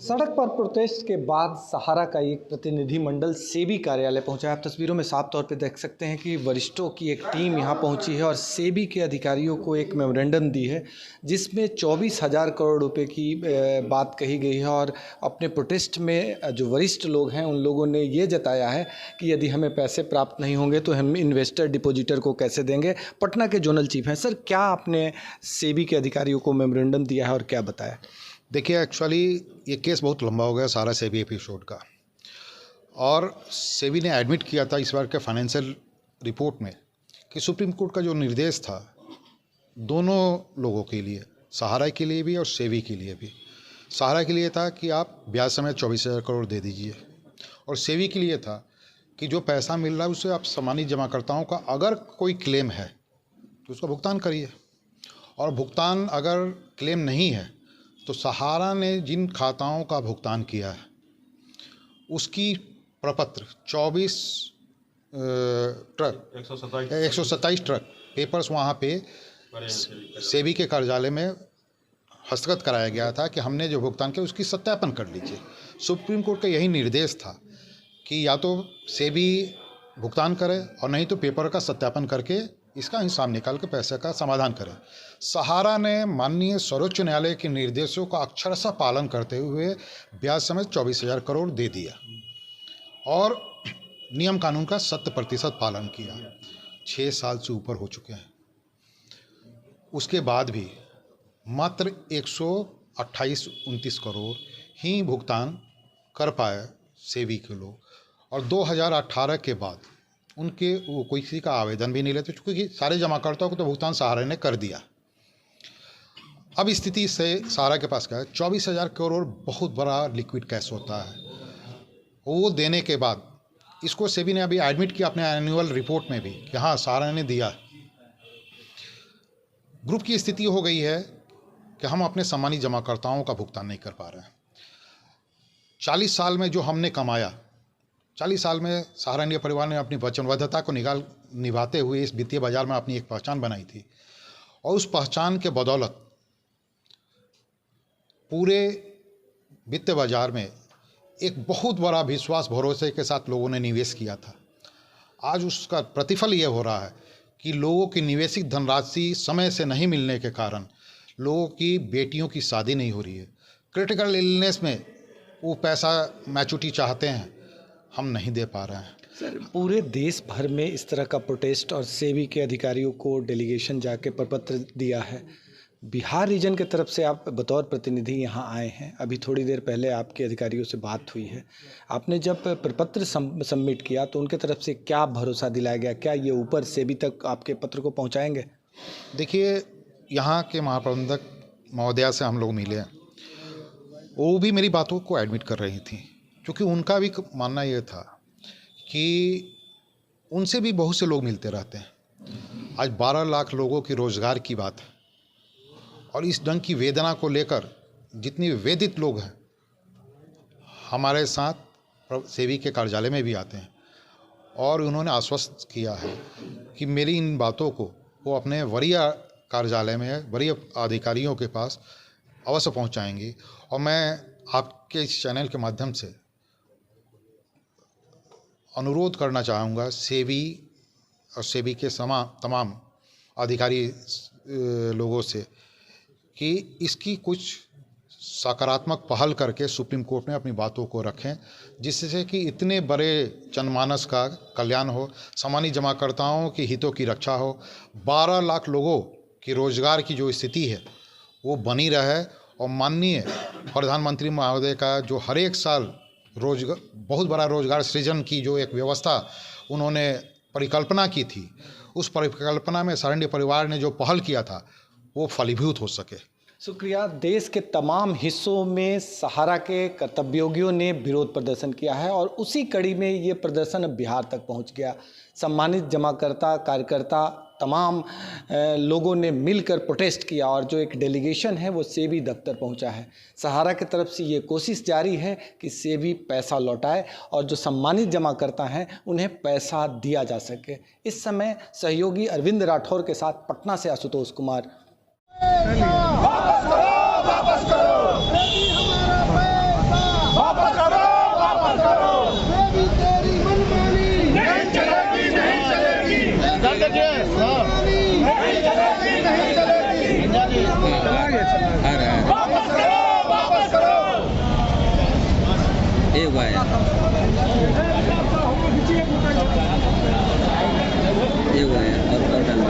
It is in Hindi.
सड़क पर प्रोटेस्ट के बाद सहारा का एक प्रतिनिधिमंडल सेबी कार्यालय पहुंचा है। आप तस्वीरों में साफ तौर पे देख सकते हैं कि वरिष्ठों की एक टीम यहां पहुंची है और सेबी के अधिकारियों को एक मेमोरेंडम दी है जिसमें 24,000 करोड़ रुपए की बात कही गई है। और अपने प्रोटेस्ट में जो वरिष्ठ लोग हैं उन लोगों ने ये जताया है कि यदि हमें पैसे प्राप्त नहीं होंगे तो हम इन्वेस्टर डिपोजिटर को कैसे देंगे। पटना के जोनल चीफ हैं। सर, क्या आपने सेबी के अधिकारियों को मेमोरेंडम दिया है और क्या बताया? देखिए, एक्चुअली ये केस बहुत लंबा हो गया सारा सेबी एपिसोड का, और सेबी ने एडमिट किया था इस बार के फाइनेंशियल रिपोर्ट में कि सुप्रीम कोर्ट का जो निर्देश था दोनों लोगों के लिए, सहारा के लिए भी और सेबी के लिए भी। सहारा के लिए था कि आप ब्याज समेत 24,000 करोड़ दे दीजिए, और सेबी के लिए था कि जो पैसा मिल रहा है उससे आप सामान्य जमाकर्ताओं का अगर कोई क्लेम है तो उसका भुगतान करिए, और भुगतान अगर क्लेम नहीं है तो सहारा ने जिन खाताओं का भुगतान किया है उसकी प्रपत्र 127 ट्रक पेपर्स वहाँ पे सेबी के कार्यालय में हस्तगत कराया गया था कि हमने जो भुगतान किया उसकी सत्यापन कर लीजिए। सुप्रीम कोर्ट का यही निर्देश था कि या तो सेबी भुगतान करे और नहीं तो पेपर का सत्यापन करके इसका हिसाब निकाल के पैसे का समाधान करें। सहारा ने माननीय सर्वोच्च न्यायालय के निर्देशों का अक्षरशः पालन करते हुए ब्याज समेत 24,000 करोड़ दे दिया और नियम कानून का 100% पालन किया। 6 साल से ऊपर हो चुके हैं, उसके बाद भी मात्र 128-29 करोड़ ही भुगतान कर पाए सेबी के लोग, और 2018 के बाद उनके वो किसी का आवेदन भी नहीं लेते क्योंकि सारे जमाकर्ताओं को तो भुगतान सहारा ने कर दिया। अब स्थिति से सहारा के पास क्या है, 24,000 करोड़ बहुत बड़ा लिक्विड कैश होता है। वो देने के बाद इसको सेबी ने अभी एडमिट किया अपने एनुअल रिपोर्ट में भी कि हाँ सहारा ने दिया। ग्रुप की स्थिति हो गई है कि हम अपने सामान्य जमाकर्ताओं का भुगतान नहीं कर पा रहे हैं। 40 साल में जो हमने कमाया, 40 साल में सहारा इंडिया परिवार ने अपनी वचनबद्धता को निभाते हुए इस वित्तीय बाजार में अपनी एक पहचान बनाई थी, और उस पहचान के बदौलत पूरे वित्तीय बाजार में एक बहुत बड़ा विश्वास भरोसे के साथ लोगों ने निवेश किया था। आज उसका प्रतिफल ये हो रहा है कि लोगों की निवेशित धनराशि समय से नहीं मिलने के कारण लोगों की बेटियों की शादी नहीं हो रही है। क्रिटिकल इलनेस में वो पैसा मैच्योरिटी चाहते हैं, हम नहीं दे पा रहे हैं। सर, पूरे देश भर में इस तरह का प्रोटेस्ट और सेबी के अधिकारियों को डेलीगेशन जाके प्रपत्र दिया है। बिहार रीजन की तरफ से आप बतौर प्रतिनिधि यहाँ आए हैं। अभी थोड़ी देर पहले आपके अधिकारियों से बात हुई है। आपने जब प्रपत्र सबमिट किया तो उनके तरफ से क्या भरोसा दिलाया गया? क्या ये ऊपर सेबी तक आपके पत्र को पहुँचाएंगे? देखिए, यहाँ के महाप्रबंधक महोदया से हम लोग मिले, वो भी मेरी बातों को एडमिट कर रही थी, क्योंकि उनका भी मानना ये था कि उनसे भी बहुत से लोग मिलते रहते हैं। आज 12 लाख लोगों की रोज़गार की बात है, और इस ढंग की वेदना को लेकर जितनी वेदित लोग हैं हमारे साथ सेबी के कार्यालय में भी आते हैं, और उन्होंने आश्वस्त किया है कि मेरी इन बातों को वो अपने वरीय कार्यालय में वरीय अधिकारियों के पास अवश्य पहुंचाएंगी। और मैं आपके इस चैनल के माध्यम से अनुरोध करना चाहूँगा सेबी और सेबी के तमाम अधिकारी लोगों से कि इसकी कुछ सकारात्मक पहल करके सुप्रीम कोर्ट में अपनी बातों को रखें, जिससे कि इतने बड़े जनमानस का कल्याण हो, सामान्य जमाकर्ताओं के हितों की रक्षा हो, 12 लाख लोगों की रोज़गार की जो स्थिति है वो बनी रहे, और माननीय प्रधानमंत्री महोदय का जो हर एक साल रोजगार, बहुत बड़ा रोजगार सृजन की जो एक व्यवस्था उन्होंने परिकल्पना की थी, उस परिकल्पना में सहारा इंडिया परिवार ने जो पहल किया था वो फलीभूत हो सके। शुक्रिया। देश के तमाम हिस्सों में सहारा के कर्तव्ययोगियों ने विरोध प्रदर्शन किया है और उसी कड़ी में ये प्रदर्शन अब बिहार तक पहुंच गया। सम्मानित जमाकर्ता, कार्यकर्ता, तमाम लोगों ने मिलकर प्रोटेस्ट किया, और जो एक डेलीगेशन है वो सेबी दफ्तर पहुंचा है। सहारा की तरफ से ये कोशिश जारी है कि सेबी पैसा लौटाए और जो सम्मानित जमाकर्ता हैं उन्हें पैसा दिया जा सके। इस समय सहयोगी अरविंद राठौर के साथ पटना से आशुतोष कुमार। वापस करो, वापस करो। ये हुआ है, ये हुआ है और डाल